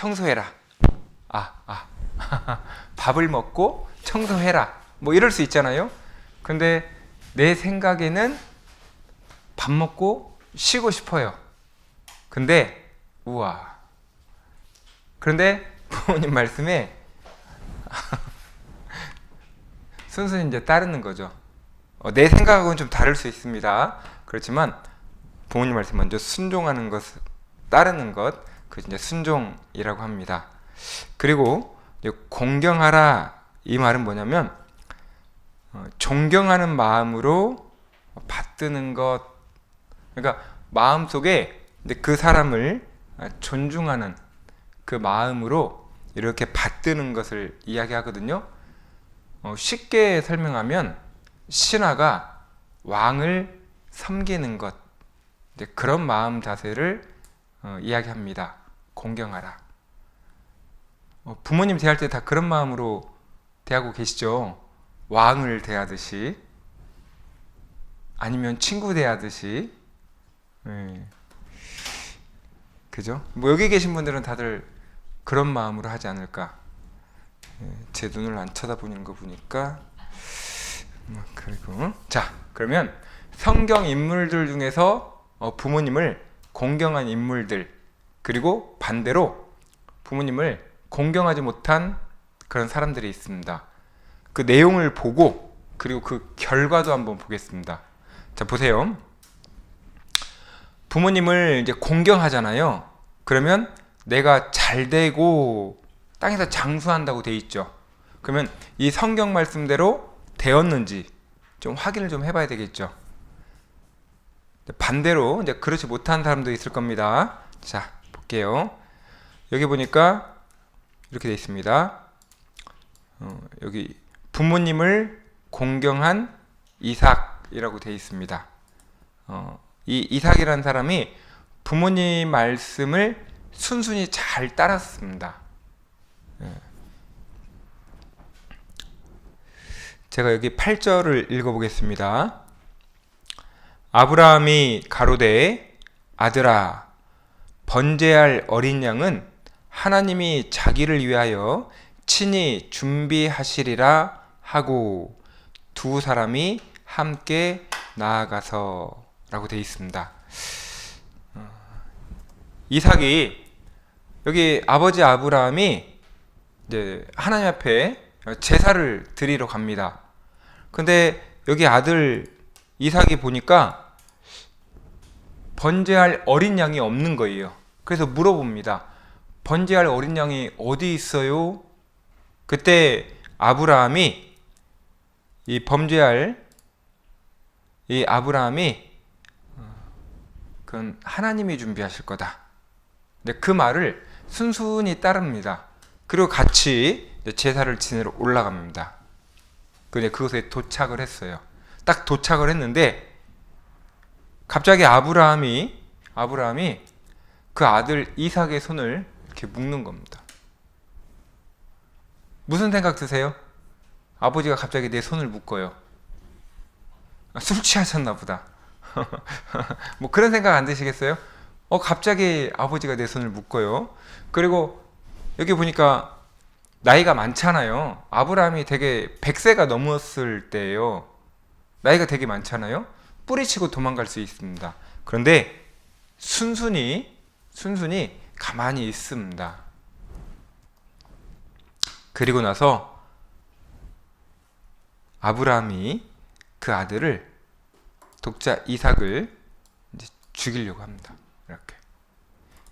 청소해라. 밥을 먹고 청소해라. 뭐 이럴 수 있잖아요. 근데 내 생각에는 밥 먹고 쉬고 싶어요. 근데 우와. 그런데 부모님 말씀에 순순히 이제 따르는 거죠. 내 생각하고는 좀 다를 수 있습니다. 그렇지만 부모님 말씀 먼저 순종하는 것, 따르는 것, 그 이제 순종이라고 합니다. 그리고 이제 공경하라, 이 말은 뭐냐면 존경하는 마음으로 받드는 것. 그러니까 마음속에 그 사람을 존중하는 그 마음으로 이렇게 받드는 것을 이야기하거든요. 쉽게 설명하면 신하가 왕을 섬기는 것, 그런 마음 자세를 이야기합니다. 공경하라. 부모님 대할 때 다 그런 마음으로 대하고 계시죠? 왕을 대하듯이, 아니면 친구 대하듯이. 그죠? 뭐 여기 계신 분들은 다들 그런 마음으로 하지 않을까. 제 눈을 안 쳐다보는 거 보니까. 그리고 자, 그러면 성경 인물들 중에서 부모님을 공경한 인물들, 그리고 반대로 부모님을 공경하지 못한 그런 사람들이 있습니다. 그 내용을 보고 그리고 그 결과도 한번 보겠습니다. 자, 보세요. 부모님을 이제 공경하잖아요. 그러면 내가 잘 되고 땅에서 장수한다고 돼 있죠. 그러면 이 성경 말씀대로 되었는지 좀 확인을 좀 해봐야 되겠죠. 반대로 이제 그렇지 못한 사람도 있을 겁니다. 자, 볼게요. 여기 보니까 이렇게 돼 있습니다. 여기 부모님을 공경한 이삭이라고 돼 있습니다. 이 이삭이라는 사람이 부모님 말씀을 순순히 잘 따랐습니다. 제가 여기 8절을 읽어보겠습니다. 아브라함이 가로되 아들아, 번제할 어린 양은 하나님이 자기를 위하여 친히 준비하시리라 하고 두 사람이 함께 나아가서 라고 되어 있습니다. 이삭이, 여기 아버지 아브라함이 이제 하나님 앞에 제사를 드리러 갑니다. 근데 여기 아들 이삭이 보니까 번제할 어린 양이 없는 거예요. 그래서 물어봅니다. 번제할 어린 양이 어디 있어요? 그때 아브라함이 그건 하나님이 준비하실 거다. 그 말을 순순히 따릅니다. 그리고 같이 제사를 지내러 올라갑니다. 근데 그곳에 도착을 했어요. 딱 도착을 했는데 갑자기 아브라함이 그 아들 이삭의 손을 이렇게 묶는 겁니다. 무슨 생각 드세요? 아버지가 갑자기 내 손을 묶어요. 술 취하셨나 보다. 뭐 그런 생각 안 드시겠어요? 갑자기 아버지가 내 손을 묶어요. 그리고 여기 보니까 나이가 많잖아요. 아브라함이 되게 100세가 넘었을 때예요. 나이가 되게 많잖아요. 뿌리치고 도망갈 수 있습니다. 그런데 순순히 가만히 있습니다. 그리고 나서 아브라함이 그 아들을, 독자 이삭을 이제 죽이려고 합니다. 이렇게.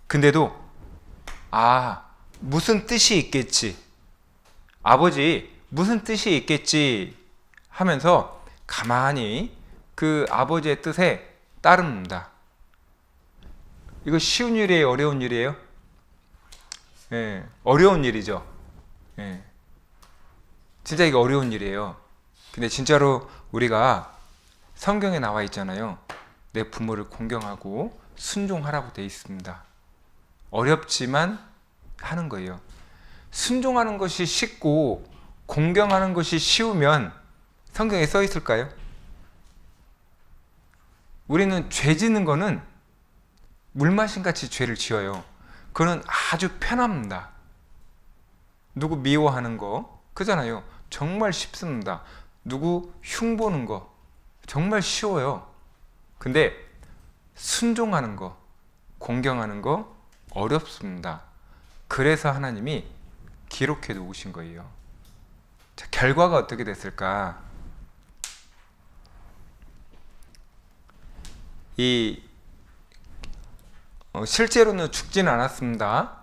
근데도 무슨 뜻이 있겠지, 아버지 무슨 뜻이 있겠지 하면서 가만히 그 아버지의 뜻에 따릅니다. 이거 쉬운 일이에요, 어려운 일이에요? 어려운 일이죠. 진짜 이거 어려운 일이에요. 근데 진짜로 우리가 성경에 나와 있잖아요. 내 부모를 공경하고 순종하라고 되어 있습니다. 어렵지만 하는 거예요. 순종하는 것이 쉽고 공경하는 것이 쉬우면 성경에 써 있을까요? 우리는 죄 짓는 거는 물마신 같이 죄를 지어요. 그는 아주 편합니다. 누구 미워하는 거, 그잖아요. 정말 쉽습니다. 누구 흉보는 거, 정말 쉬워요. 근데 순종하는 거, 공경하는 거 어렵습니다. 그래서 하나님이 기록해 놓으신 거예요. 자, 결과가 어떻게 됐을까? 실제로는 죽지는 않았습니다.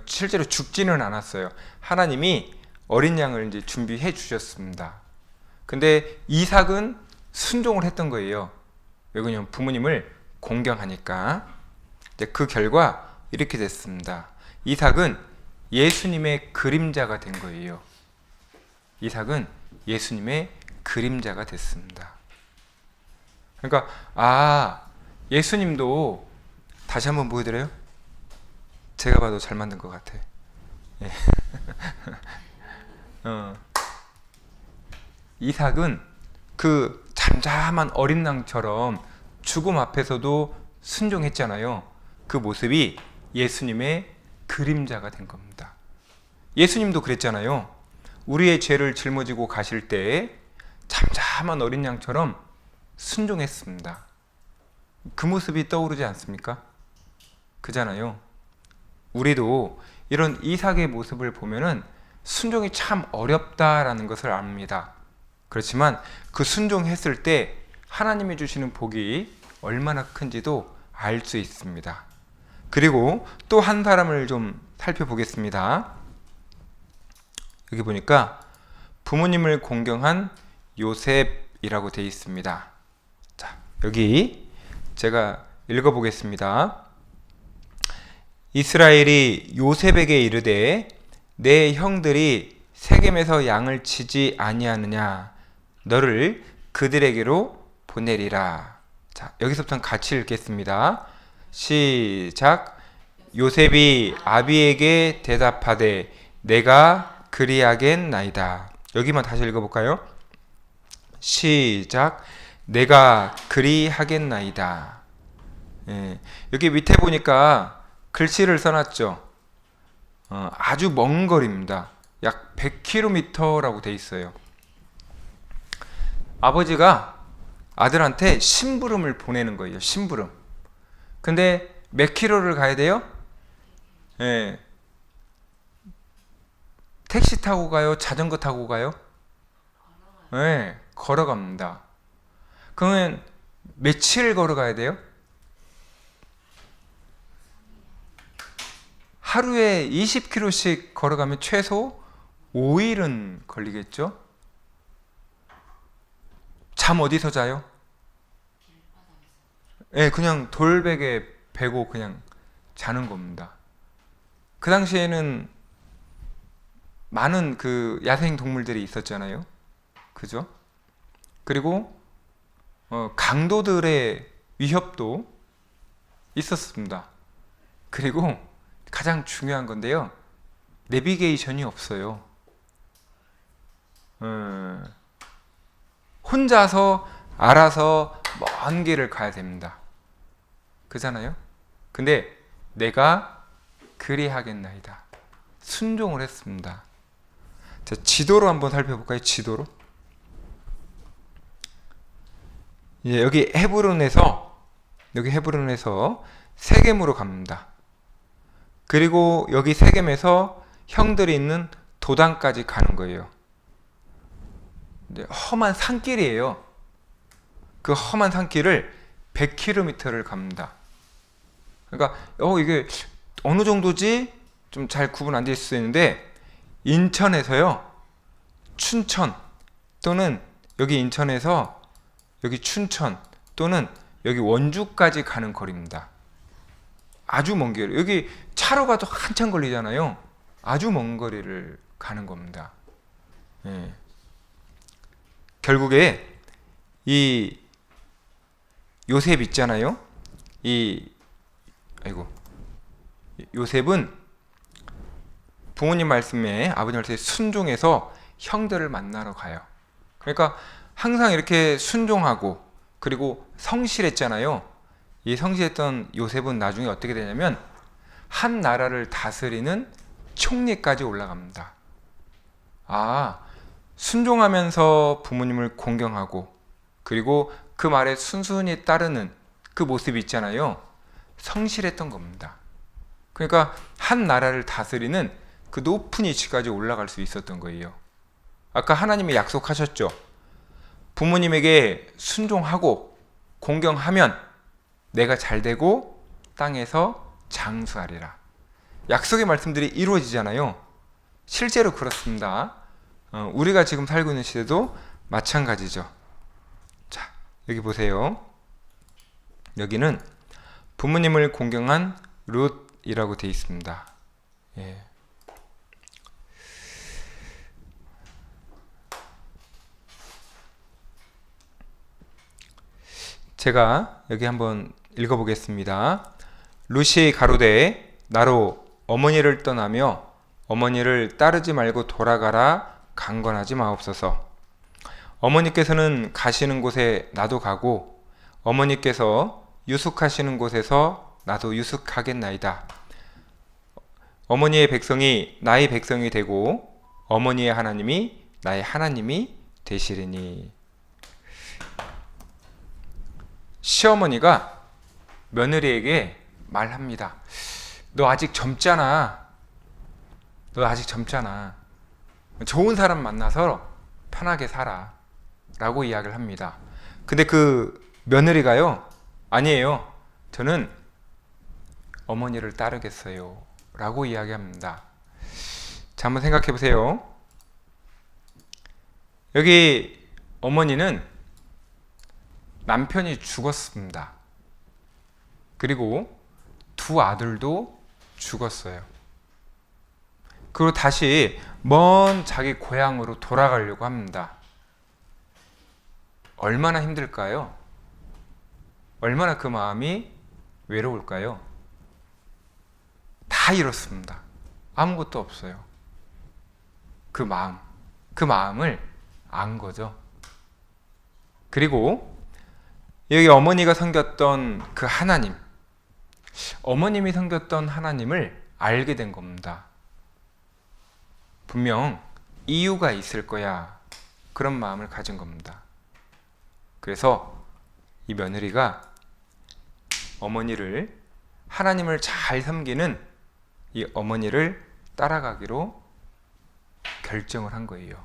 실제로 죽지는 않았어요. 하나님이 어린 양을 이제 준비해 주셨습니다. 근데 이삭은 순종을 했던 거예요. 왜냐면 부모님을 공경하니까. 이제 그 결과 이렇게 됐습니다. 이삭은 예수님의 그림자가 된 거예요. 이삭은 예수님의 그림자가 됐습니다. 그러니까 예수님도 다시 한번 보여드려요? 제가 봐도 잘 만든 것 같아. 예. 이삭은 그 잠잠한 어린 양처럼 죽음 앞에서도 순종했잖아요. 그 모습이 예수님의 그림자가 된 겁니다. 예수님도 그랬잖아요. 우리의 죄를 짊어지고 가실 때 잠잠한 어린 양처럼 순종했습니다. 그 모습이 떠오르지 않습니까? 그잖아요. 우리도 이런 이삭의 모습을 보면은 순종이 참 어렵다라는 것을 압니다. 그렇지만 그 순종했을 때 하나님이 주시는 복이 얼마나 큰지도 알 수 있습니다. 그리고 또 한 사람을 좀 살펴보겠습니다. 여기 보니까 부모님을 공경한 요셉이라고 되어 있습니다. 자, 여기 제가 읽어보겠습니다. 이스라엘이 요셉에게 이르되 내 형들이 세겜에서 양을 치지 아니하느냐 너를 그들에게로 보내리라. 자, 여기서부터 같이 읽겠습니다. 시작. 요셉이 아비에게 대답하되 내가 그리하겠나이다. 여기만 다시 읽어볼까요? 시작. 내가 그리하겠나이다. 예, 여기 밑에 보니까 글씨를 써놨죠. 아주 먼 거리입니다. 약 100km라고 돼 있어요. 아버지가 아들한테 심부름을 보내는 거예요. 심부름. 근데 몇 킬로를 가야 돼요? 예. 택시 타고 가요? 자전거 타고 가요? 예, 걸어갑니다. 그러면 며칠 걸어가야 돼요? 하루에 20km씩 걸어가면 최소 5일은 걸리겠죠? 잠 어디서 자요? 예, 그냥 돌베개 베고 그냥 자는 겁니다. 그 당시에는 많은 그 야생 동물들이 있었잖아요. 그죠? 그리고 강도들의 위협도 있었습니다. 그리고 가장 중요한 건데요. 내비게이션이 없어요. 혼자서 알아서 먼 길을 가야 됩니다. 그잖아요? 근데 내가 그리하겠나이다. 순종을 했습니다. 자, 지도로 한번 살펴볼까요? 지도로. 예, 여기 헤브론에서 세겜으로 갑니다. 그리고 여기 세겜에서 형들이 있는 도단까지 가는 거예요. 험한 산길이에요. 그 험한 산길을 100km를 갑니다. 그러니까 이게 어느 정도지 좀 잘 구분 안 될 수 있는데 인천에서요 춘천 또는 여기 인천에서 여기 춘천 또는 여기 원주까지 가는 거리입니다. 아주 먼 길. 여기 차로 가도 한참 걸리잖아요. 아주 먼 거리를 가는 겁니다. 예. 결국에 이 요셉 있잖아요. 요셉은 부모님 말씀에 아버님 말씀에 순종해서 형들을 만나러 가요. 그러니까 항상 이렇게 순종하고 그리고 성실했잖아요. 이 성실했던 요셉은 나중에 어떻게 되냐면 한 나라를 다스리는 총리까지 올라갑니다. 아, 순종하면서 부모님을 공경하고 그리고 그 말에 순순히 따르는 그 모습이 있잖아요. 성실했던 겁니다. 그러니까 한 나라를 다스리는 그 높은 위치까지 올라갈 수 있었던 거예요. 아까 하나님이 약속하셨죠. 부모님에게 순종하고 공경하면 내가 잘되고 땅에서 장수하리라. 약속의 말씀들이 이루어지잖아요. 실제로 그렇습니다. 우리가 지금 살고 있는 시대도 마찬가지죠. 자, 여기 보세요. 여기는 부모님을 공경한 룻이라고 되어 있습니다. 예. 제가 여기 한번 읽어보겠습니다. 룻이 가로되 나로 어머니를 떠나며 어머니를 따르지 말고 돌아가라 강권하지 마옵소서. 어머니께서는 가시는 곳에 나도 가고 어머니께서 유숙하시는 곳에서 나도 유숙하겠나이다. 어머니의 백성이 나의 백성이 되고 어머니의 하나님이 나의 하나님이 되시리니. 시어머니가 며느리에게 말합니다. 너 아직 젊잖아. 너 아직 젊잖아. 좋은 사람 만나서 편하게 살아. 라고 이야기를 합니다. 근데 그 며느리가요, 아니에요. 저는 어머니를 따르겠어요. 라고 이야기합니다. 자, 한번 생각해 보세요. 여기 어머니는 남편이 죽었습니다. 그리고 두 아들도 죽었어요. 그리고 다시 먼 자기 고향으로 돌아가려고 합니다. 얼마나 힘들까요? 얼마나 그 마음이 외로울까요? 다 잃었습니다. 아무것도 없어요. 그 마음을 안 거죠. 그리고 여기 어머니가 섬겼던 그 하나님, 어머님이 섬겼던 하나님을 알게 된 겁니다. 분명 이유가 있을 거야. 그런 마음을 가진 겁니다. 그래서 이 며느리가 어머니를, 하나님을 잘 섬기는 이 어머니를 따라가기로 결정을 한 거예요.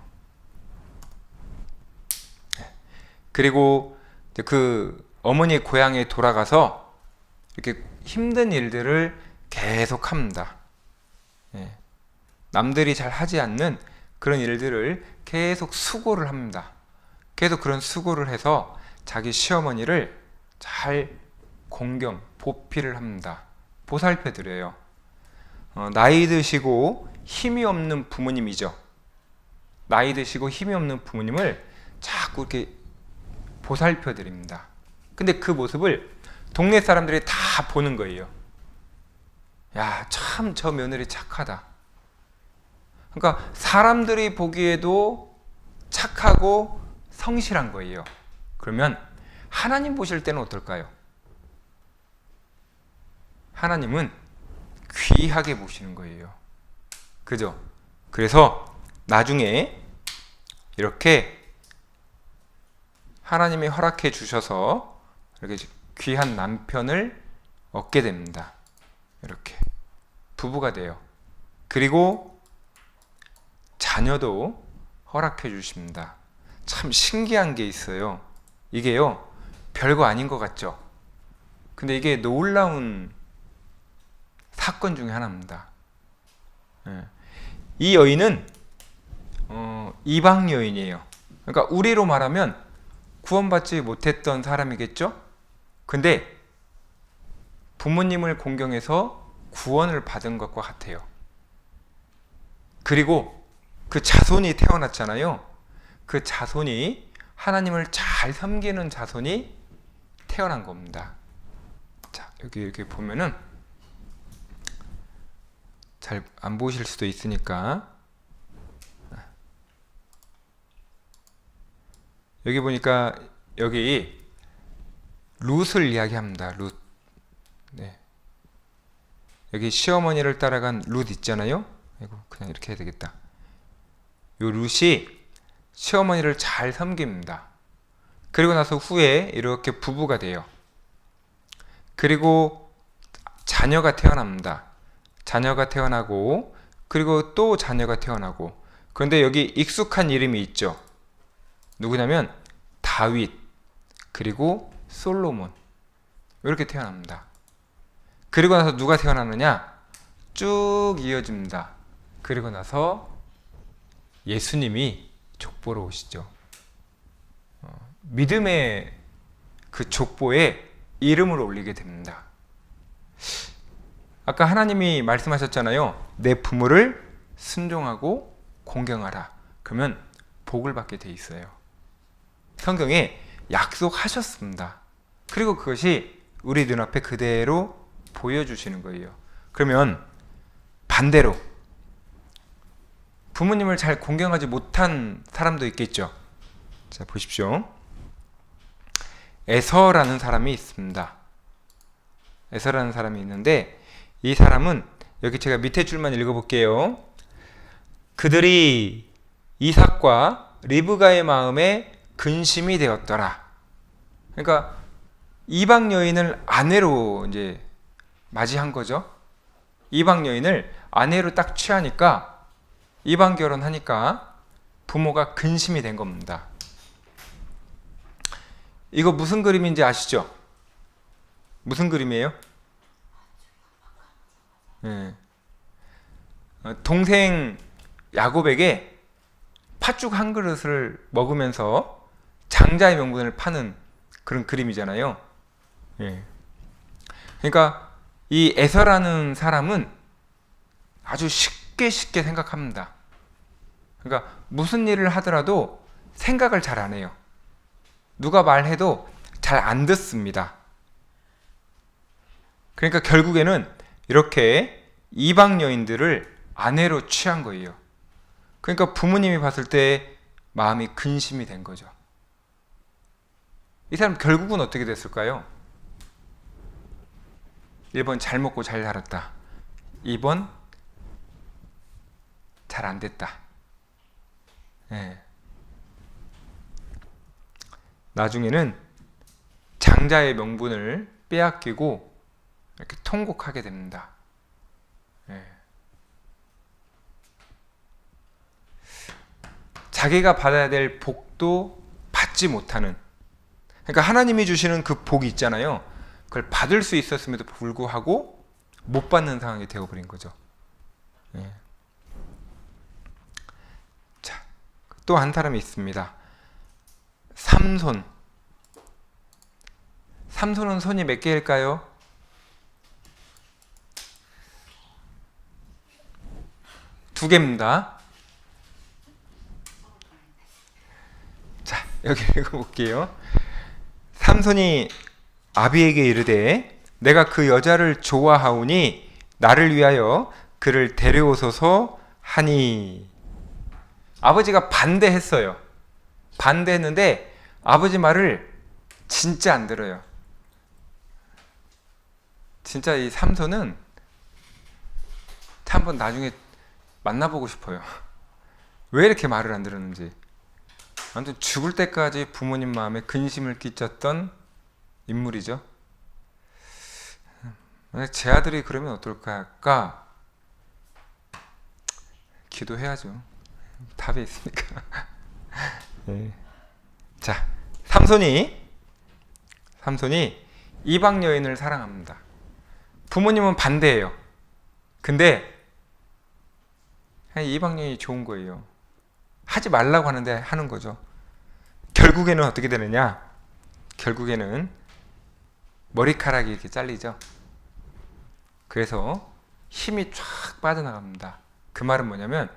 그리고 그 어머니 고향에 돌아가서 이렇게 힘든 일들을 계속 합니다. 남들이 잘 하지 않는 그런 일들을 계속 수고를 합니다. 계속 그런 수고를 해서 자기 시어머니를 잘 공경, 보필을 합니다. 보살펴 드려요. 나이 드시고 힘이 없는 부모님이죠. 나이 드시고 힘이 없는 부모님을 자꾸 이렇게 보살펴 드립니다. 근데 그 모습을 동네 사람들이 다 보는 거예요. 야, 참 저 며느리 착하다. 그러니까 사람들이 보기에도 착하고 성실한 거예요. 그러면 하나님 보실 때는 어떨까요? 하나님은 귀하게 보시는 거예요. 그죠? 그래서 나중에 이렇게 하나님이 허락해 주셔서 이렇게 귀한 남편을 얻게 됩니다. 이렇게 부부가 돼요. 그리고 자녀도 허락해 주십니다. 참 신기한 게 있어요. 이게요, 별거 아닌 것 같죠? 근데 이게 놀라운 사건 중에 하나입니다. 이 여인은 이방 여인이에요. 그러니까 우리로 말하면 구원받지 못했던 사람이겠죠? 근데 부모님을 공경해서 구원을 받은 것과 같아요. 그리고 그 자손이 태어났잖아요. 그 자손이 하나님을 잘 섬기는 자손이 태어난 겁니다. 자, 여기 이렇게 보면은 잘 안 보실 수도 있으니까 여기 보니까 여기 룻을 이야기합니다. 룻. 네. 여기 시어머니를 따라간 룻 있잖아요. 아이고, 그냥 이렇게 해야 되겠다. 요 룻이 시어머니를 잘 섬깁니다. 그리고 나서 후에 이렇게 부부가 돼요. 그리고 자녀가 태어납니다. 자녀가 태어나고 그리고 또 자녀가 태어나고. 그런데 여기 익숙한 이름이 있죠. 누구냐면 다윗 그리고 솔로몬 이렇게 태어납니다. 그리고 나서 누가 태어나느냐? 쭉 이어집니다. 그리고 나서 예수님이 족보로 오시죠. 믿음의 그 족보에 이름을 올리게 됩니다. 아까 하나님이 말씀하셨잖아요. 내 부모를 순종하고 공경하라. 그러면 복을 받게 돼 있어요. 성경에 약속하셨습니다. 그리고 그것이 우리 눈앞에 그대로 보여주시는 거예요. 그러면 반대로 부모님을 잘 공경하지 못한 사람도 있겠죠. 자, 보십시오. 에서라는 사람이 있습니다. 에서라는 사람이 있는데 이 사람은 여기 제가 밑에 줄만 읽어볼게요. 그들이 이삭과 리브가의 마음에 근심이 되었더라. 그러니까 이방 여인을 아내로 이제 맞이한 거죠. 이방 여인을 아내로 딱 취하니까 이방 결혼하니까 부모가 근심이 된 겁니다. 이거 무슨 그림인지 아시죠? 무슨 그림이에요? 네. 동생 야곱에게 팥죽 한 그릇을 먹으면서 장자의 명분을 파는 그런 그림이잖아요. 네. 그러니까 이 에서라는 사람은 아주 쉽게 생각합니다. 그러니까 무슨 일을 하더라도 생각을 잘 안 해요. 누가 말해도 잘 안 듣습니다. 그러니까 결국에는 이렇게 이방 여인들을 아내로 취한 거예요. 그러니까 부모님이 봤을 때 마음이 근심이 된 거죠. 이 사람 결국은 어떻게 됐을까요? 1번 잘 먹고 잘 살았다. 2번 잘 안 됐다. 네. 나중에는 장자의 명분을 빼앗기고 이렇게 통곡하게 됩니다. 네. 자기가 받아야 될 복도 받지 못하는, 그러니까 하나님이 주시는 그 복이 있잖아요. 그걸 받을 수 있었음에도 불구하고 못 받는 상황이 되어버린 거죠. 네. 자, 또 한 사람이 있습니다. 삼손. 삼손은 손이 몇 개일까요? 두 개입니다. 자, 여기 읽어볼게요. 삼손이 아비에게 이르되 내가 그 여자를 좋아하오니 나를 위하여 그를 데려오소서 하니. 아버지가 반대했어요. 반대했는데 아버지 말을 진짜 안 들어요. 진짜 이 삼손은 한번 나중에 만나보고 싶어요. 왜 이렇게 말을 안 들었는지. 아무튼 죽을 때까지 부모님 마음에 근심을 끼쳤던 인물이죠. 만약 제 아들이 그러면 어떨까? 기도해야죠. 답이 있으니까. 네. 자, 삼손이 이방 여인을 사랑합니다. 부모님은 반대해요. 근데 이방 여인이 좋은 거예요. 하지 말라고 하는데 하는 거죠. 결국에는 어떻게 되느냐? 결국에는 머리카락이 이렇게 잘리죠. 그래서 힘이 쫙 빠져나갑니다. 그 말은 뭐냐면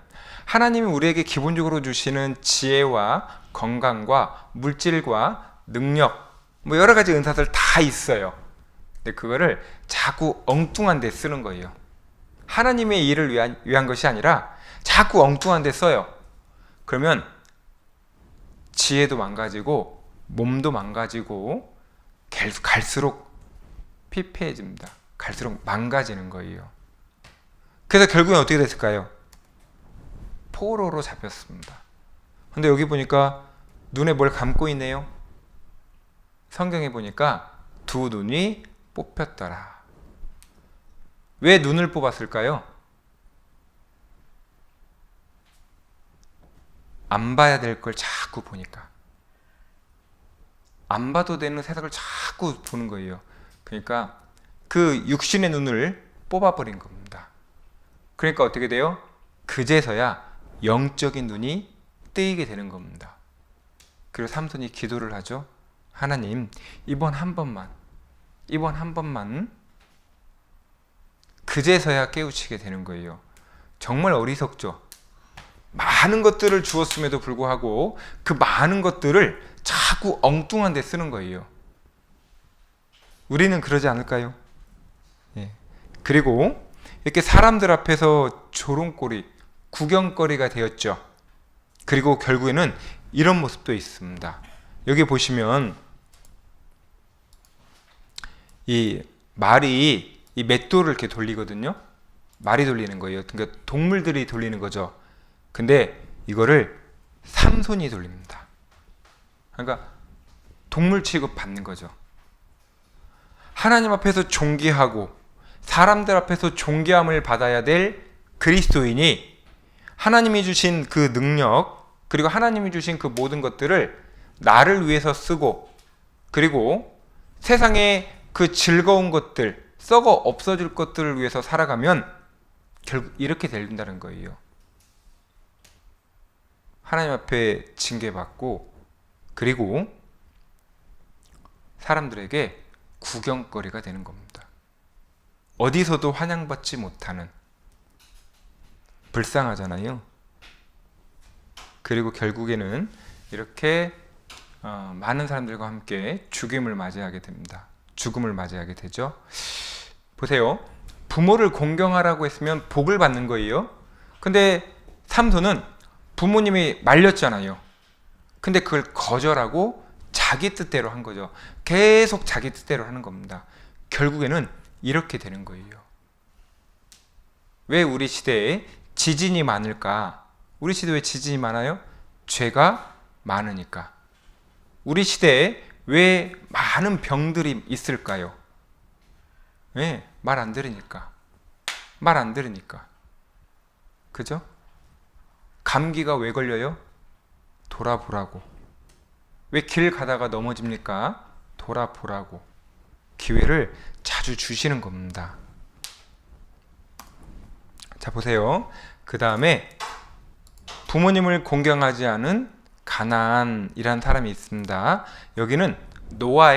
하나님이 우리에게 기본적으로 주시는 지혜와 건강과 물질과 능력, 뭐 여러 가지 은사들 다 있어요. 근데 그거를 자꾸 엉뚱한 데 쓰는 거예요. 하나님의 일을 위한 것이 아니라 자꾸 엉뚱한 데 써요. 그러면 지혜도 망가지고 몸도 망가지고 갈수록 피폐해집니다. 갈수록 망가지는 거예요. 그래서 결국엔 어떻게 됐을까요? 포로로 잡혔습니다. 근데 여기 보니까 눈에 뭘 감고 있네요. 성경에 보니까 두 눈이 뽑혔더라. 왜 눈을 뽑았을까요? 안 봐야 될 걸 자꾸 보니까. 안 봐도 되는 세상을 자꾸 보는 거예요. 그러니까 그 육신의 눈을 뽑아버린 겁니다. 그러니까 어떻게 돼요? 그제서야 영적인 눈이 뜨이게 되는 겁니다. 그리고 삼손이 기도를 하죠. 하나님, 이번 한 번만 그제서야 깨우치게 되는 거예요. 정말 어리석죠. 많은 것들을 주었음에도 불구하고 그 많은 것들을 자꾸 엉뚱한 데 쓰는 거예요. 우리는 그러지 않을까요? 예. 그리고 이렇게 사람들 앞에서 조롱거리, 구경거리가 되었죠. 그리고 결국에는 이런 모습도 있습니다. 여기 보시면 이 말이 이 맷돌을 이렇게 돌리거든요. 말이 돌리는 거예요. 그러니까 동물들이 돌리는 거죠. 근데 이거를 삼손이 돌립니다. 그러니까 동물 취급 받는 거죠. 하나님 앞에서 존귀하고 사람들 앞에서 존귀함을 받아야 될 그리스도인이 하나님이 주신 그 능력, 그리고 하나님이 주신 그 모든 것들을 나를 위해서 쓰고, 그리고 세상의 그 즐거운 것들, 썩어 없어질 것들을 위해서 살아가면 결국 이렇게 된다는 거예요. 하나님 앞에 징계받고, 그리고 사람들에게 구경거리가 되는 겁니다. 어디서도 환영받지 못하는, 불쌍하잖아요. 그리고 결국에는 이렇게 많은 사람들과 함께 죽음을 맞이하게 됩니다. 죽음을 맞이하게 되죠. 보세요. 부모를 공경하라고 했으면 복을 받는 거예요. 근데 삼손은 부모님이 말렸잖아요. 근데 그걸 거절하고 자기 뜻대로 한 거죠. 계속 자기 뜻대로 하는 겁니다. 결국에는 이렇게 되는 거예요. 왜 우리 시대에 지진이 많을까? 우리 시대에 왜 지진이 많아요? 죄가 많으니까. 우리 시대에 왜 많은 병들이 있을까요? 왜? 말 안 들으니까. 말 안 들으니까. 그죠? 감기가 왜 걸려요? 돌아보라고. 왜 길 가다가 넘어집니까? 돌아보라고. 기회를 자주 주시는 겁니다. 자, 보세요. 그 다음에 부모님을 공경하지 않은 가나안이라는 사람이 있습니다. 여기는 노아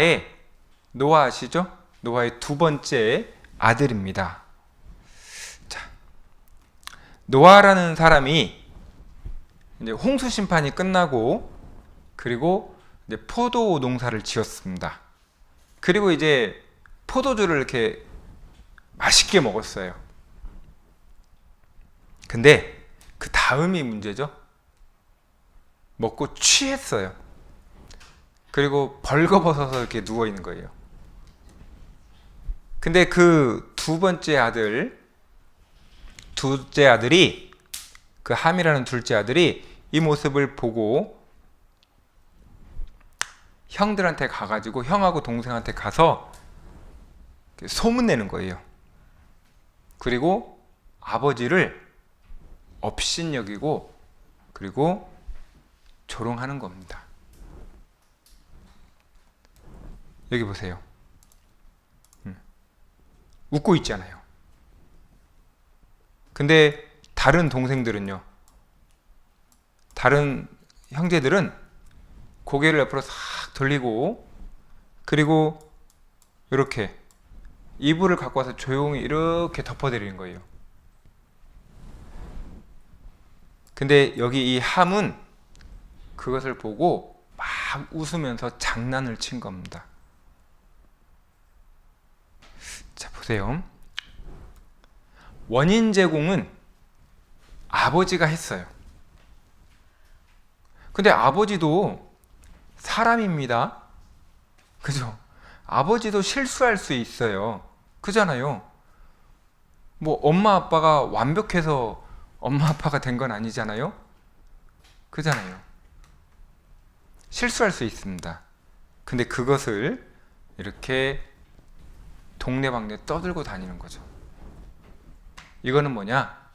아시죠? 노아의 두 번째 아들입니다. 자, 노아라는 사람이 이제 홍수 심판이 끝나고, 그리고 이제 포도 농사를 지었습니다. 그리고 이제 포도주를 이렇게 맛있게 먹었어요. 근데 그 다음이 문제죠. 먹고 취했어요. 그리고 벌거벗어서 이렇게 누워 있는 거예요. 근데 그 둘째 아들이, 그 함이라는 둘째 아들이 이 모습을 보고 형들한테 가가지고, 형하고 동생한테 가서 소문내는 거예요. 그리고 아버지를 업신여기고, 그리고 조롱하는 겁니다. 여기 보세요. 웃고 있잖아요. 근데 다른 동생들은요, 다른 형제들은 고개를 옆으로 싹 돌리고, 그리고 이렇게 이불을 갖고 와서 조용히 이렇게 덮어드리는 거예요. 근데 여기 이 함은 그것을 보고 막 웃으면서 장난을 친 겁니다. 자, 보세요. 원인 제공은 아버지가 했어요. 근데 아버지도 사람입니다. 그죠? 아버지도 실수할 수 있어요. 그잖아요. 뭐 엄마 아빠가 완벽해서 엄마 아빠가 된 건 아니잖아요. 그잖아요. 실수할 수 있습니다. 근데 그것을 이렇게 동네방네 떠들고 다니는 거죠. 이거는 뭐냐?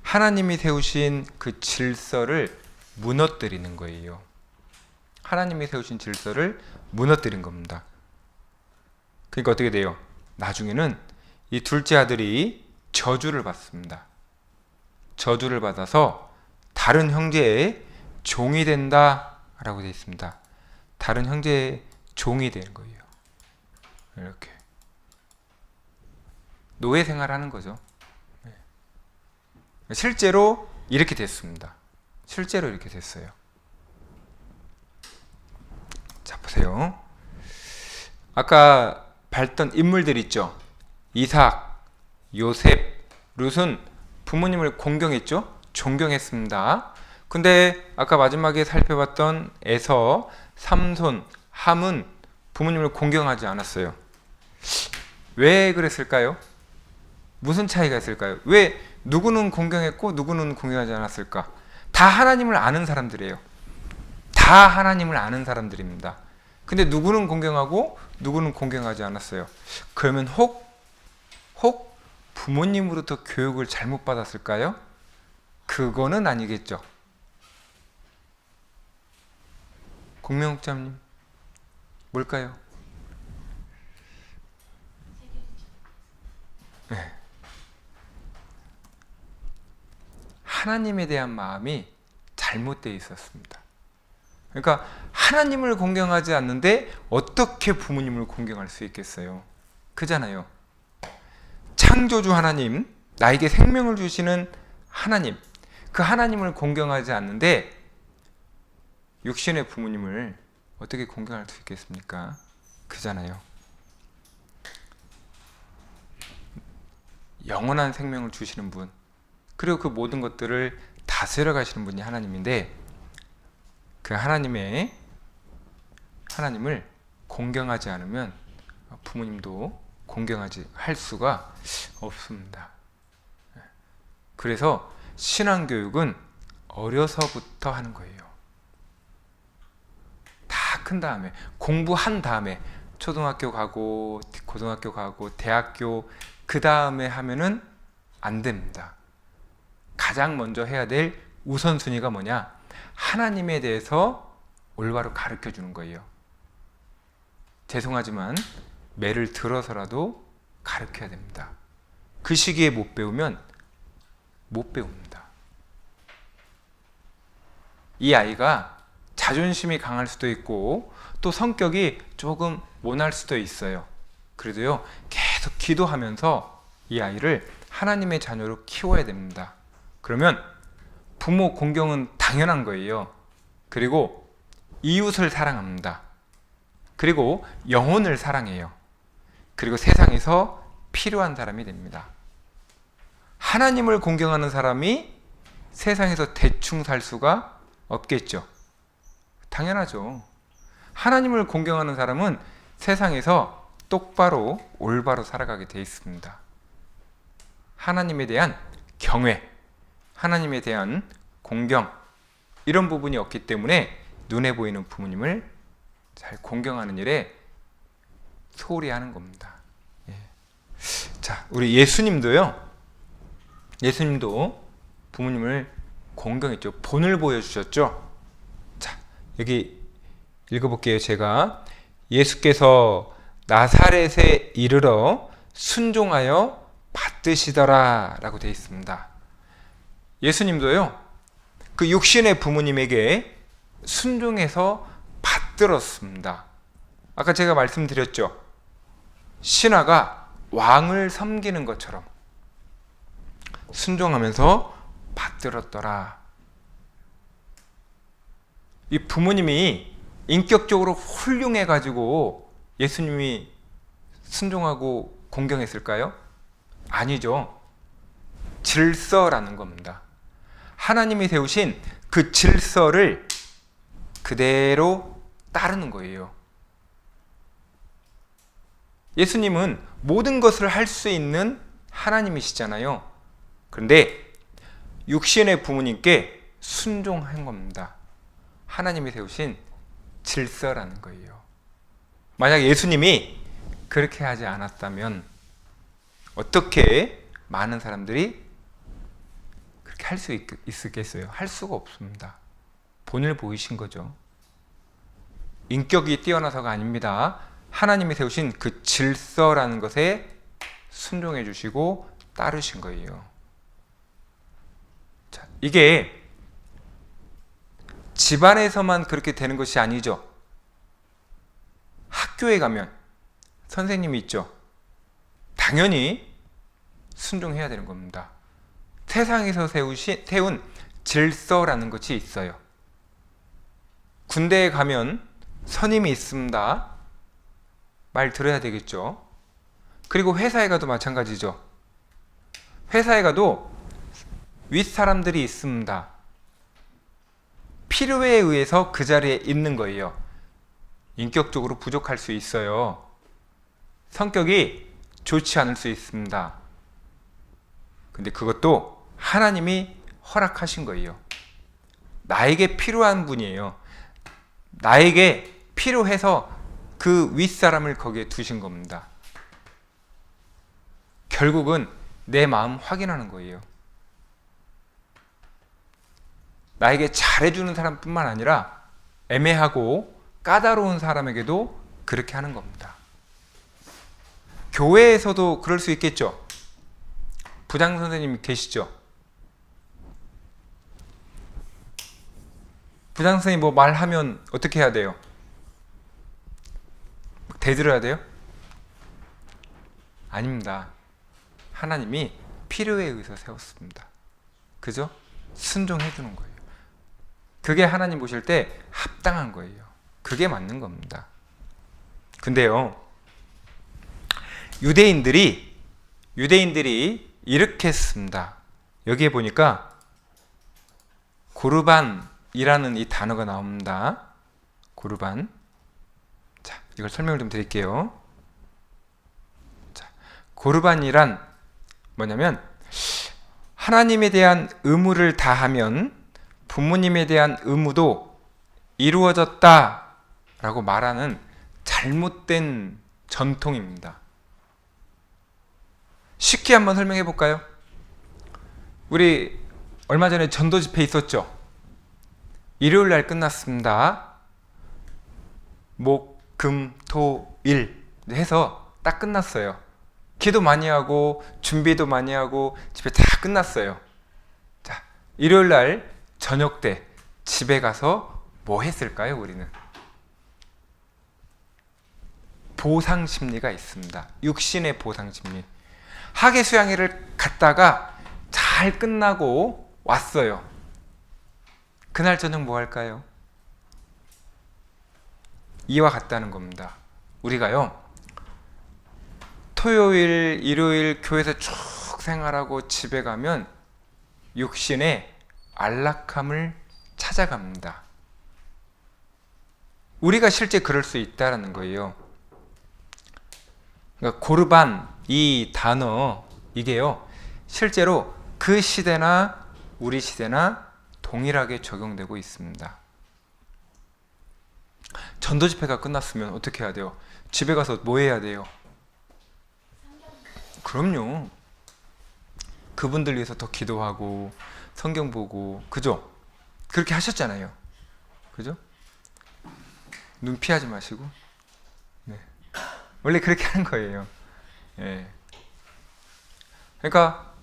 하나님이 세우신 그 질서를 무너뜨리는 거예요. 하나님이 세우신 질서를 무너뜨린 겁니다. 그러니까 어떻게 돼요? 나중에는 이 둘째 아들이 저주를 받습니다. 저주를 받아서 다른 형제의 종이 된다 라고 되어 있습니다. 다른 형제의 종이 되는 거예요. 이렇게 노예 생활하는 거죠. 실제로 이렇게 됐습니다. 실제로 이렇게 됐어요. 자, 보세요. 아까 봤던 인물들 있죠. 이삭, 요셉, 룻은 부모님을 공경했죠. 존경했습니다. 근데 아까 마지막에 살펴봤던 에서, 삼손, 함은 부모님을 공경하지 않았어요. 왜 그랬을까요? 무슨 차이가 있을까요? 왜 누구는 공경했고 누구는 공경하지 않았을까? 다 하나님을 아는 사람들이에요. 다 하나님을 아는 사람들입니다. 근데 누구는 공경하고 누구는 공경하지 않았어요. 그러면 혹 부모님으로부터 교육을 잘못 받았을까요? 그거는 아니겠죠. 공명옥자님 뭘까요? 네. 하나님에 대한 마음이 잘못되어 있었습니다. 그러니까 하나님을 공경하지 않는데 어떻게 부모님을 공경할 수 있겠어요? 그잖아요. 창조주 하나님, 나에게 생명을 주시는 하나님, 그 하나님을 공경하지 않는데 육신의 부모님을 어떻게 공경할 수 있겠습니까? 그잖아요. 영원한 생명을 주시는 분, 그리고 그 모든 것들을 다스려 가시는 분이 하나님인데, 그 하나님을 공경하지 않으면 부모님도 공경하지 할 수가 없습니다. 그래서 신앙교육은 어려서부터 하는 거예요. 다 큰 다음에, 공부한 다음에, 초등학교 가고 고등학교 가고 대학교 그 다음에 하면은 안 됩니다. 가장 먼저 해야 될 우선순위가 뭐냐? 하나님에 대해서 올바로 가르쳐 주는 거예요. 죄송하지만 매를 들어서라도 가르쳐야 됩니다. 그 시기에 못 배우면 못 배웁니다. 이 아이가 자존심이 강할 수도 있고 또 성격이 조금 모날 수도 있어요. 그래도요, 계속 기도하면서 이 아이를 하나님의 자녀로 키워야 됩니다. 그러면 부모 공경은 당연한 거예요. 그리고 이웃을 사랑합니다. 그리고 영혼을 사랑해요. 그리고 세상에서 필요한 사람이 됩니다. 하나님을 공경하는 사람이 세상에서 대충 살 수가 없겠죠. 당연하죠. 하나님을 공경하는 사람은 세상에서 똑바로 올바로 살아가게 돼 있습니다. 하나님에 대한 경외, 하나님에 대한 공경, 이런 부분이 없기 때문에 눈에 보이는 부모님을 잘 공경하는 일에 소홀히 하는 겁니다. 예. 자, 우리 예수님도 부모님을 공경했죠. 본을 보여주셨죠. 자, 여기 읽어볼게요. 제가 예수께서 나사렛에 이르러 순종하여 받드시더라 라고 되어 있습니다. 예수님도요, 그 육신의 부모님에게 순종해서 받들었습니다. 아까 제가 말씀드렸죠. 신하가 왕을 섬기는 것처럼 순종하면서 받들었더라. 이 부모님이 인격적으로 훌륭해가지고 예수님이 순종하고 공경했을까요? 아니죠. 질서라는 겁니다. 하나님이 세우신 그 질서를 그대로 따르는 거예요. 예수님은 모든 것을 할 수 있는 하나님이시잖아요. 그런데 육신의 부모님께 순종한 겁니다. 하나님이 세우신 질서라는 거예요. 만약 예수님이 그렇게 하지 않았다면 어떻게 많은 사람들이 그렇게 할 수 있겠어요? 할 수가 없습니다. 본을 보이신 거죠. 인격이 뛰어나서가 아닙니다. 하나님이 세우신 그 질서라는 것에 순종해 주시고 따르신 거예요. 자, 이게 집안에서만 그렇게 되는 것이 아니죠. 학교에 가면 선생님이 있죠. 당연히 순종해야 되는 겁니다. 세상에서 세운 질서라는 것이 있어요. 군대에 가면 선임이 있습니다. 말 들어야 되겠죠. 그리고 회사에 가도 마찬가지죠. 회사에 가도 윗사람들이 있습니다. 필요에 의해서 그 자리에 있는 거예요. 인격적으로 부족할 수 있어요. 성격이 좋지 않을 수 있습니다. 근데 그것도 하나님이 허락하신 거예요. 나에게 필요한 분이에요. 나에게 필요해서 그 윗사람을 거기에 두신 겁니다. 결국은 내 마음 확인하는 거예요. 나에게 잘해주는 사람뿐만 아니라 애매하고 까다로운 사람에게도 그렇게 하는 겁니다. 교회에서도 그럴 수 있겠죠. 부장 선생님 계시죠? 부장 선생님 뭐 말하면 어떻게 해야 돼요? 대들어야 돼요? 아닙니다. 하나님이 필요에 의해서 세웠습니다. 그죠? 순종해 주는 거예요. 그게 하나님 보실 때 합당한 거예요. 그게 맞는 겁니다. 근데요, 유대인들이 이렇게 했습니다. 여기에 보니까 고르반이라는 이 단어가 나옵니다. 고르반. 자, 이걸 설명을 좀 드릴게요. 자, 고르반이란 뭐냐면 하나님에 대한 의무를 다하면 부모님에 대한 의무도 이루어졌다라고 말하는 잘못된 전통입니다. 쉽게 한번 설명해 볼까요? 우리 얼마 전에 전도 집회 있었죠? 일요일 날 끝났습니다. 목, 금, 토, 일 해서 딱 끝났어요. 기도 많이 하고 준비도 많이 하고 집회 다 끝났어요. 자, 일요일 날 저녁 때 집에 가서 뭐 했을까요? 우리는 보상 심리가 있습니다. 육신의 보상 심리. 학예 수양회를 갔다가 잘 끝나고 왔어요. 그날 저녁 뭐 할까요? 이와 같다는 겁니다. 우리가요, 토요일, 일요일 교회에서 쭉 생활하고 집에 가면 육신의 안락함을 찾아갑니다. 우리가 실제 그럴 수 있다는 거예요. 그러니까 고르반, 이 단어, 이게요, 실제로 그 시대나 우리 시대나 동일하게 적용되고 있습니다. 전도 집회가 끝났으면 어떻게 해야 돼요? 집에 가서 뭐 해야 돼요? 그럼요. 그분들 위해서 더 기도하고 성경 보고, 그죠? 그렇게 하셨잖아요. 그죠? 눈 피하지 마시고. 네. 원래 그렇게 하는 거예요. 예. 그러니까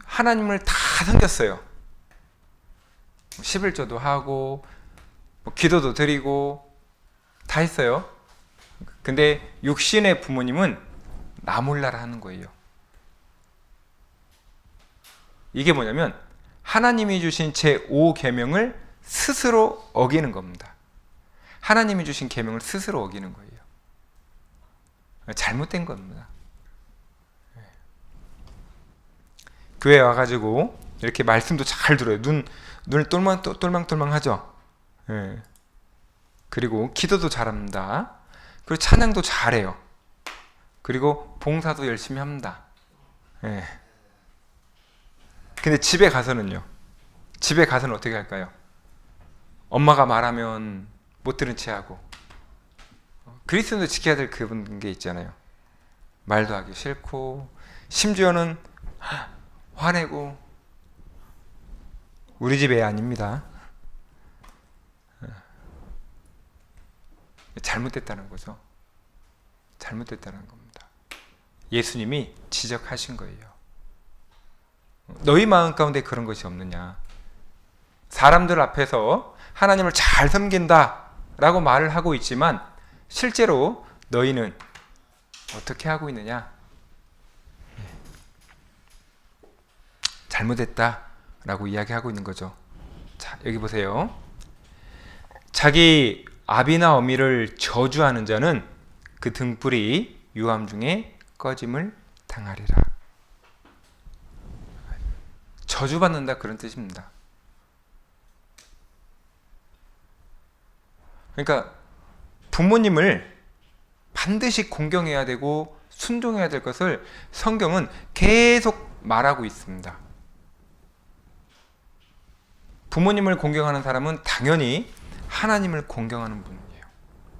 하나님을 다 섬겼어요. 11조도 하고 뭐 기도도 드리고 다 했어요. 근데 육신의 부모님은 나 몰라라 하는 거예요. 이게 뭐냐면 하나님이 주신 제5계명을 스스로 어기는 겁니다. 하나님이 주신 계명을 스스로 어기는 거예요. 잘못된 겁니다. 교회에 와가지고 이렇게 말씀도 잘 들어요. 눈을 똘망똘망 하죠. 예. 그리고 기도도 잘합니다. 그리고 찬양도 잘해요. 그리고 봉사도 열심히 합니다. 예. 근데 집에 가서는요? 집에 가서는 어떻게 할까요? 엄마가 말하면 못 들은 채 하고, 그리스도도 지켜야 될 그런 게 있잖아요. 말도 하기 싫고, 심지어는 화내고. 우리 집 애 아닙니다. 잘못됐다는 거죠. 잘못됐다는 겁니다. 예수님이 지적하신 거예요. 너희 마음 가운데 그런 것이 없느냐? 사람들 앞에서 하나님을 잘 섬긴다 라고 말을 하고 있지만 실제로 너희는 어떻게 하고 있느냐? 잘못했다 라고 이야기하고 있는 거죠. 자, 여기 보세요. 자기 아비나 어미를 저주하는 자는 그 등불이 유암 중에 꺼짐을 당하리라. 저주받는다 그런 뜻입니다. 그러니까 부모님을 반드시 공경해야 되고 순종해야 될 것을 성경은 계속 말하고 있습니다. 부모님을 공경하는 사람은 당연히 하나님을 공경하는 분이에요.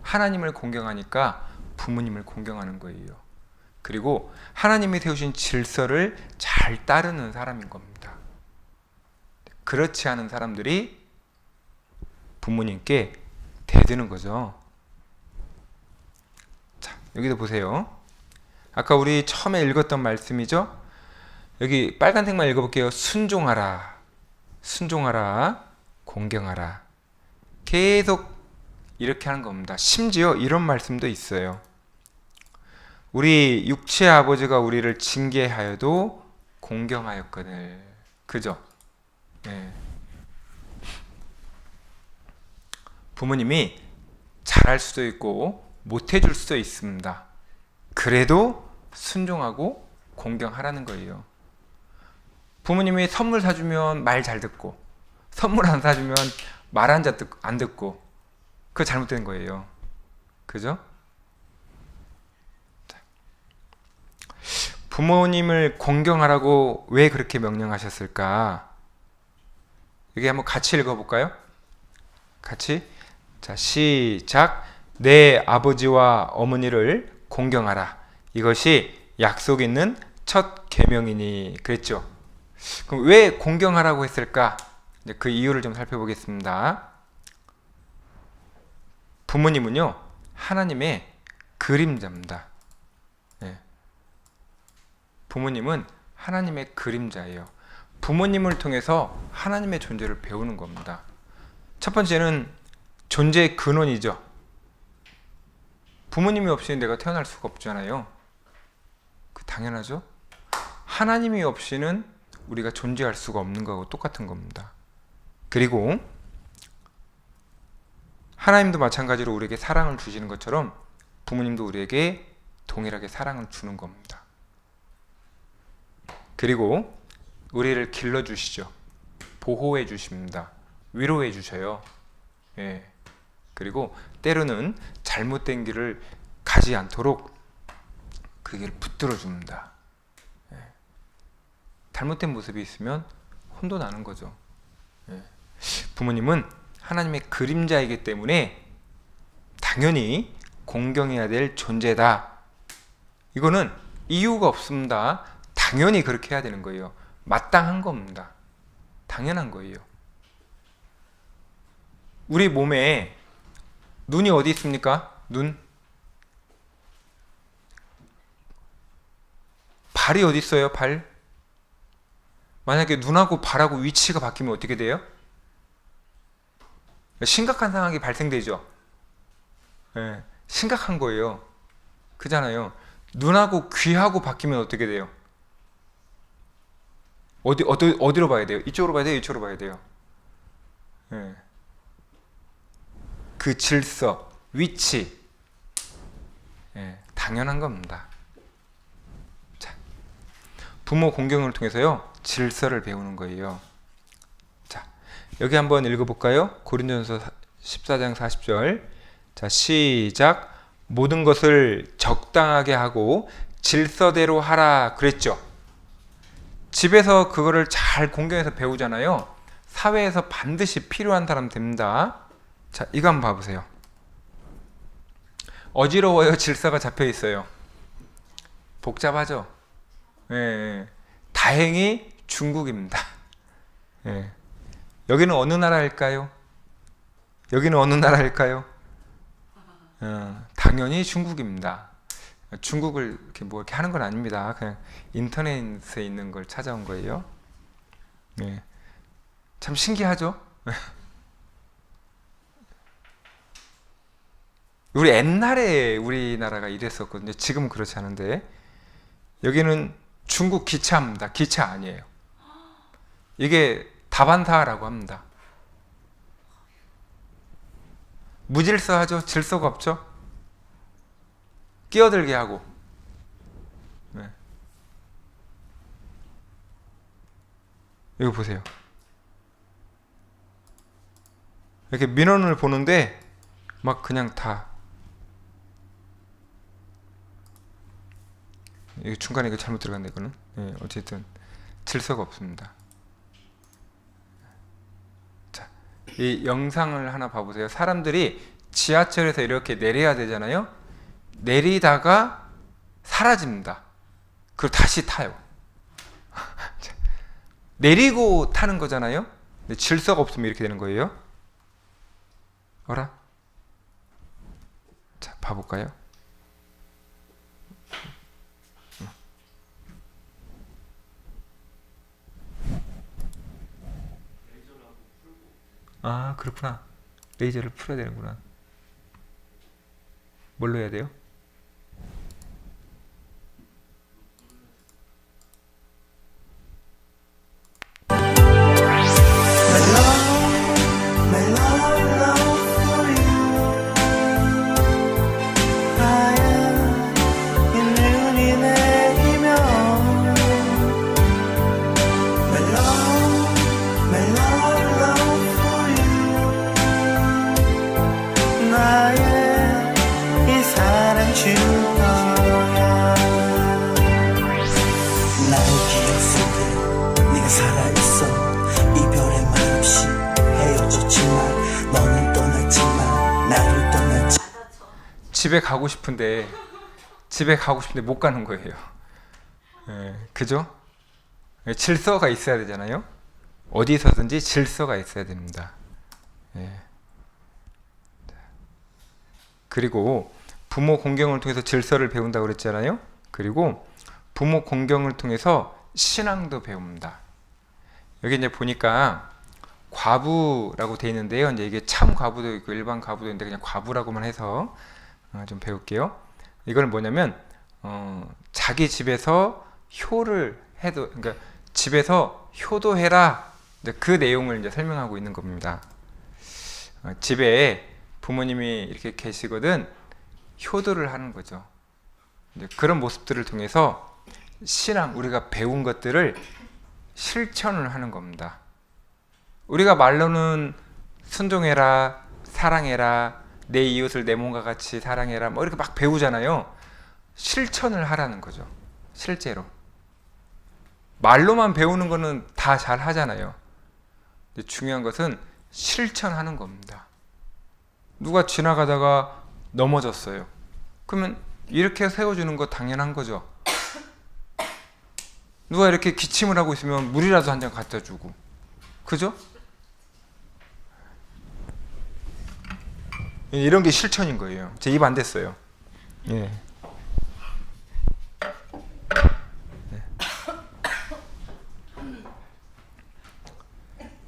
하나님을 공경하니까 부모님을 공경하는 거예요. 그리고 하나님이 세우신 질서를 잘 따르는 사람인 겁니다. 그렇지 않은 사람들이 부모님께 대드는 거죠. 자, 여기도 보세요. 아까 우리 처음에 읽었던 말씀이죠. 여기 빨간색만 읽어볼게요. 순종하라, 순종하라, 공경하라. 계속 이렇게 하는 겁니다. 심지어 이런 말씀도 있어요. 우리 육체의 아버지가 우리를 징계하여도 공경하였거늘. 그죠? 네. 부모님이 잘할 수도 있고 못해줄 수도 있습니다. 그래도 순종하고 공경하라는 거예요. 부모님이 선물 사주면 말 잘 듣고, 선물 안 사주면 말 안 듣고, 그거 잘못된 거예요. 그죠? 부모님을 공경하라고 왜 그렇게 명령하셨을까? 여기 한번 같이 읽어볼까요? 같이. 자, 시작. 내 아버지와 어머니를 공경하라. 이것이 약속 있는 첫 계명이니. 그랬죠? 그럼 왜 공경하라고 했을까? 그 이유를 좀 살펴보겠습니다. 부모님은요, 하나님의 그림자입니다. 네. 부모님은 하나님의 그림자예요. 부모님을 통해서 하나님의 존재를 배우는 겁니다. 첫 번째는 존재의 근원이죠. 부모님이 없이는 내가 태어날 수가 없잖아요. 당연하죠. 하나님이 없이는 우리가 존재할 수가 없는 거하고 똑같은 겁니다. 그리고 하나님도 마찬가지로 우리에게 사랑을 주시는 것처럼 부모님도 우리에게 동일하게 사랑을 주는 겁니다. 그리고 우리를 길러주시죠. 보호해 주십니다. 위로해 주셔요. 예. 그리고 때로는 잘못된 길을 가지 않도록 그 길을 붙들어 줍니다. 예. 잘못된 모습이 있으면 혼도 나는 거죠. 예. 부모님은 하나님의 그림자이기 때문에 당연히 공경해야 될 존재다. 이거는 이유가 없습니다. 당연히 그렇게 해야 되는 거예요. 마땅한 겁니다. 당연한 거예요. 우리 몸에 눈이 어디 있습니까? 눈. 발이 어디 있어요? 발. 만약에 눈하고 발하고 위치가 바뀌면 어떻게 돼요? 심각한 상황이 발생되죠. 네, 심각한 거예요. 그잖아요. 눈하고 귀하고 바뀌면 어떻게 돼요? 어디로 봐야 돼요? 이쪽으로 봐야 돼요? 이쪽으로 봐야 돼요? 네. 그 질서, 위치, 네, 당연한 겁니다. 자, 부모 공경을 통해서요, 질서를 배우는 거예요. 자, 여기 한번 읽어볼까요? 고린도전서 14장 40절. 자, 시작. 모든 것을 적당하게 하고 질서대로 하라 그랬죠. 집에서 그거를 잘 공경해서 배우잖아요. 사회에서 반드시 필요한 사람 됩니다. 자, 이거 한번 봐보세요. 어지러워요? 질서가 잡혀 있어요? 복잡하죠? 예, 다행히 중국입니다. 예. 여기는 어느 나라일까요? 여기는 어느 나라일까요? 당연히 중국입니다. 중국을 이렇게 뭐 이렇게 하는 건 아닙니다. 그냥 인터넷에 있는 걸 찾아온 거예요. 예. 참 신기하죠? 우리 옛날에 우리나라가 이랬었거든요. 지금은 그렇지 않은데 여기는 중국 기차입니다. 기차 아니에요. 이게 다반사라고 합니다. 무질서하죠? 질서가 없죠? 끼어들게 하고. 네. 이거 보세요. 이렇게 민원을 보는데 막 그냥 다 이거 중간에 이거 잘못 들어갔네 이거는. 네, 어쨌든 질서가 없습니다. 자, 이 영상을 하나 봐보세요. 사람들이 지하철에서 이렇게 내려야 되잖아요. 내리다가 사라집니다. 그리고 다시 타요. 내리고 타는 거잖아요. 근데 질서가 없으면 이렇게 되는 거예요. 어라? 자, 봐볼까요? 아, 그렇구나. 레이저를 풀어야 되는구나. 뭘로 해야 돼요? 집에 가고 싶은데 못 가는 거예요. 그죠? 질서가 있어야 되잖아요. 어디서든지 질서가 있어야 됩니다. 그리고 부모 공경을 통해서 질서를 배운다고 그랬잖아요. 그리고 부모 공경을 통해서 신앙도 배웁니다. 여기 이제 보니까 과부라고 되어 있는데요. 이제 이게 참 과부도 있고 일반 과부도 있는데 그냥 과부라고만 해서 좀 배울게요. 이건 뭐냐면 자기 집에서 효를 해도, 그러니까 집에서 효도해라. 그 내용을 이제 설명하고 있는 겁니다. 집에 부모님이 이렇게 계시거든 효도를 하는 거죠. 이제 그런 모습들을 통해서 신앙, 우리가 배운 것들을 실천을 하는 겁니다. 우리가 말로는 순종해라, 사랑해라, 내 이웃을 내 몸과 같이 사랑해라, 뭐 이렇게 막 배우잖아요. 실천을 하라는 거죠. 실제로. 말로만 배우는 거는 다 잘 하잖아요. 근데 중요한 것은 실천하는 겁니다. 누가 지나가다가 넘어졌어요. 그러면 이렇게 세워주는 거 당연한 거죠. 누가 이렇게 기침을 하고 있으면 물이라도 한 잔 갖다 주고. 그죠? 이런 게 실천인 거예요. 제 입 안 됐어요. 예.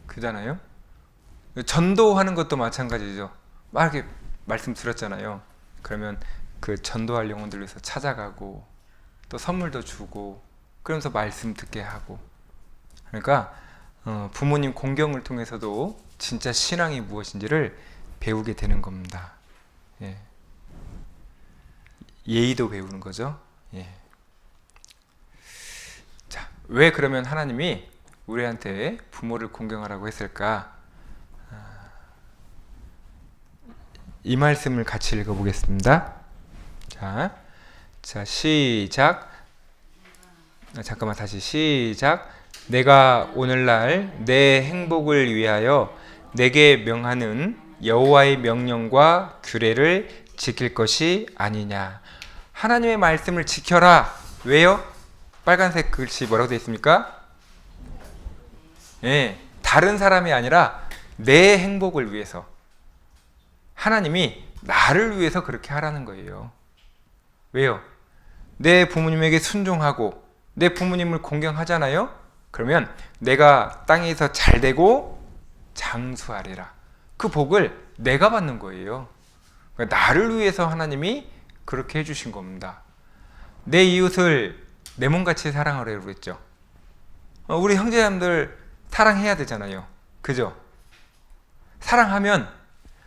그잖아요. 전도하는 것도 마찬가지죠. 막 이렇게 말씀 들었잖아요. 그러면 그 전도할 영혼들 위해서 찾아가고 또 선물도 주고 그러면서 말씀 듣게 하고. 그러니까 부모님 공경을 통해서도 진짜 신앙이 무엇인지를 배우게 되는 겁니다. 예. 예의도 배우는 거죠. 예. 자, 왜 그러면 하나님이 우리한테 부모를 공경하라고 했을까? 이 말씀을 같이 읽어보겠습니다. 자, 시작. 잠깐만, 다시 시작. 내가 오늘날 내 행복을 위하여 내게 명하는 여호와의 명령과 규례를 지킬 것이 아니냐. 하나님의 말씀을 지켜라. 왜요? 빨간색 글씨 뭐라고 되어 있습니까? 예, 다른 사람이 아니라 내 행복을 위해서. 하나님이 나를 위해서 그렇게 하라는 거예요. 왜요? 내 부모님에게 순종하고 내 부모님을 공경하잖아요? 그러면 내가 땅에서 잘되고 장수하리라. 그 복을 내가 받는 거예요. 그러니까 나를 위해서 하나님이 그렇게 해주신 겁니다. 내 이웃을 내 몸같이 사랑하라고 그랬죠. 우리 형제자매들 사랑해야 되잖아요. 그죠? 사랑하면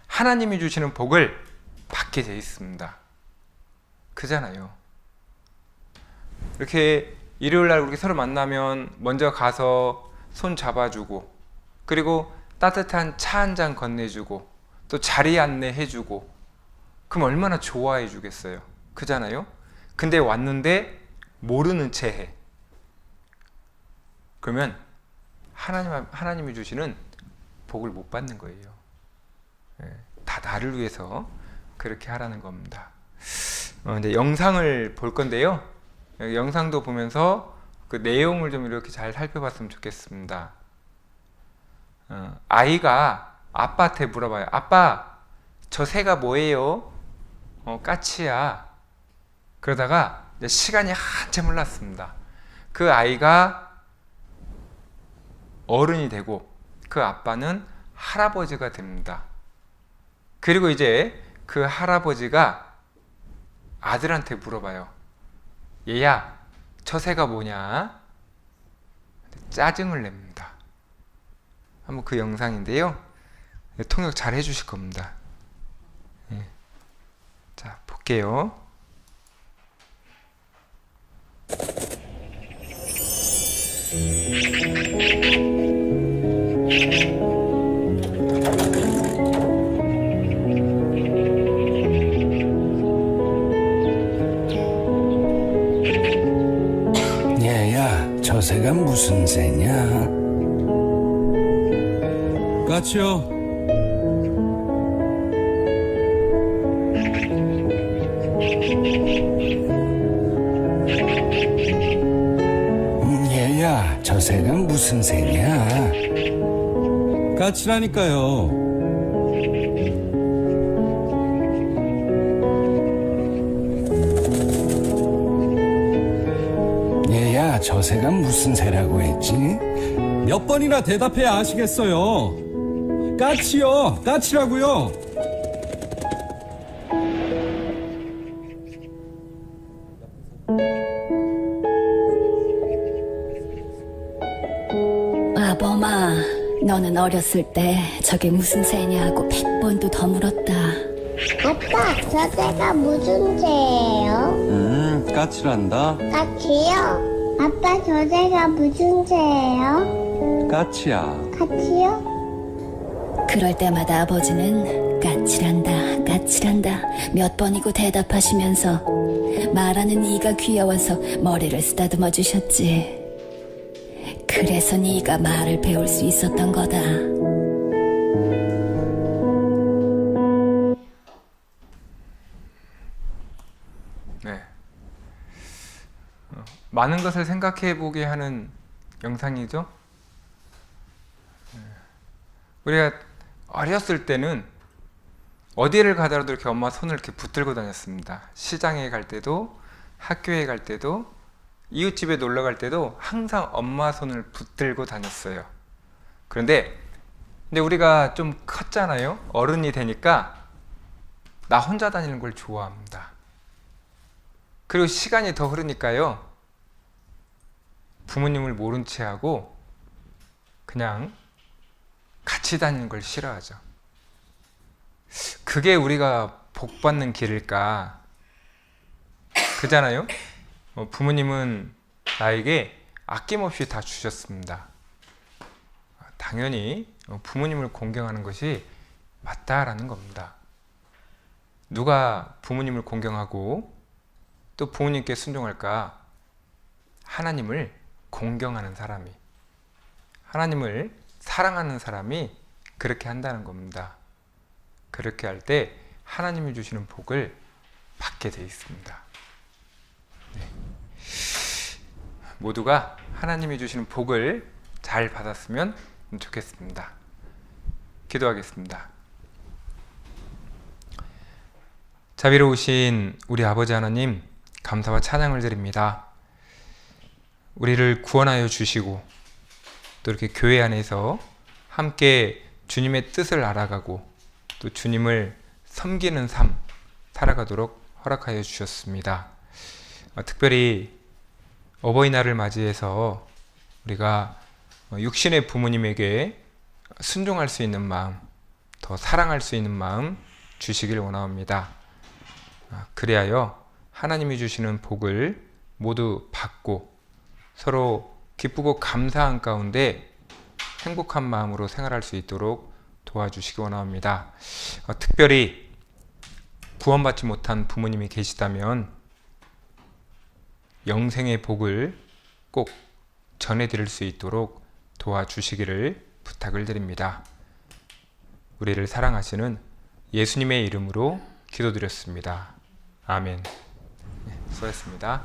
하나님이 주시는 복을 받게 돼 있습니다. 그잖아요. 이렇게 일요일날 우리 서로 만나면 먼저 가서 손 잡아주고, 그리고 따뜻한 차 한 잔 건네주고, 또 자리 안내해주고, 그럼 얼마나 좋아해 주겠어요. 그잖아요. 근데 왔는데 모르는 채 해. 그러면 하나님이 주시는 복을 못 받는 거예요. 다 나를 위해서 그렇게 하라는 겁니다. 이제 영상을 볼 건데요. 영상도 보면서 그 내용을 좀 이렇게 잘 살펴봤으면 좋겠습니다. 아이가 아빠한테 물어봐요. 아빠, 저 새가 뭐예요? 까치야. 그러다가 이제 시간이 한참 흘렀습니다. 그 아이가 어른이 되고 그 아빠는 할아버지가 됩니다. 그리고 이제 그 할아버지가 아들한테 물어봐요. 얘야, 저 새가 뭐냐? 짜증을 냅니다. 한번 그 영상인데요. 통역 잘 해주실 겁니다. 자, 볼게요. 얘야, 저 새가 무슨 새냐? 까치요. 얘야, 저 새가 무슨 새냐? 까치라니까요. 얘야, 저 새가 무슨 새라고 했지? 몇 번이나 대답해야 아시겠어요. 까치요. 까치라고요. 아범아, 너는 어렸을 때 저게 무슨 새냐고 100번도 더 물었다. 아빠, 저 새가 무슨 새예요? 까치란다. 까치요? 아빠, 저 새가 무슨 새예요? 까치야. 까치요? 그럴 때마다 아버지는 까칠한다, 까칠한다 몇 번이고 대답하시면서 말하는 이가 귀여워서 머리를 쓰다듬어 주셨지. 그래서 네가 말을 배울 수 있었던 거다. 네. 많은 것을 생각해 보게 하는 영상이죠. 우리가 어렸을 때는 어디를 가더라도 이렇게 엄마 손을 이렇게 붙들고 다녔습니다. 시장에 갈 때도, 학교에 갈 때도, 이웃집에 놀러 갈 때도 항상 엄마 손을 붙들고 다녔어요. 그런데 근데 우리가 좀 컸잖아요. 어른이 되니까 나 혼자 다니는 걸 좋아합니다. 그리고 시간이 더 흐르니까요. 부모님을 모른 채 하고 그냥 같이 다니는 걸 싫어하죠. 그게 우리가 복 받는 길일까? 그잖아요? 부모님은 나에게 아낌없이 다 주셨습니다. 당연히 부모님을 공경하는 것이 맞다라는 겁니다. 누가 부모님을 공경하고 또 부모님께 순종할까? 하나님을 공경하는 사람이, 하나님을 사랑하는 사람이 그렇게 한다는 겁니다. 그렇게 할 때 하나님이 주시는 복을 받게 되어 있습니다. 네. 모두가 하나님이 주시는 복을 잘 받았으면 좋겠습니다. 기도하겠습니다. 자비로우신 우리 아버지 하나님, 감사와 찬양을 드립니다. 우리를 구원하여 주시고 또 이렇게 교회 안에서 함께 주님의 뜻을 알아가고 또 주님을 섬기는 삶 살아가도록 허락하여 주셨습니다. 특별히 어버이날을 맞이해서 우리가 육신의 부모님에게 순종할 수 있는 마음, 더 사랑할 수 있는 마음 주시길 원합니다. 그리하여 하나님이 주시는 복을 모두 받고 서로 기쁘고 감사한 가운데 행복한 마음으로 생활할 수 있도록 도와주시기 원합니다. 특별히 구원받지 못한 부모님이 계시다면 영생의 복을 꼭 전해드릴 수 있도록 도와주시기를 부탁을 드립니다. 우리를 사랑하시는 예수님의 이름으로 기도드렸습니다. 아멘. 네, 수고하셨습니다.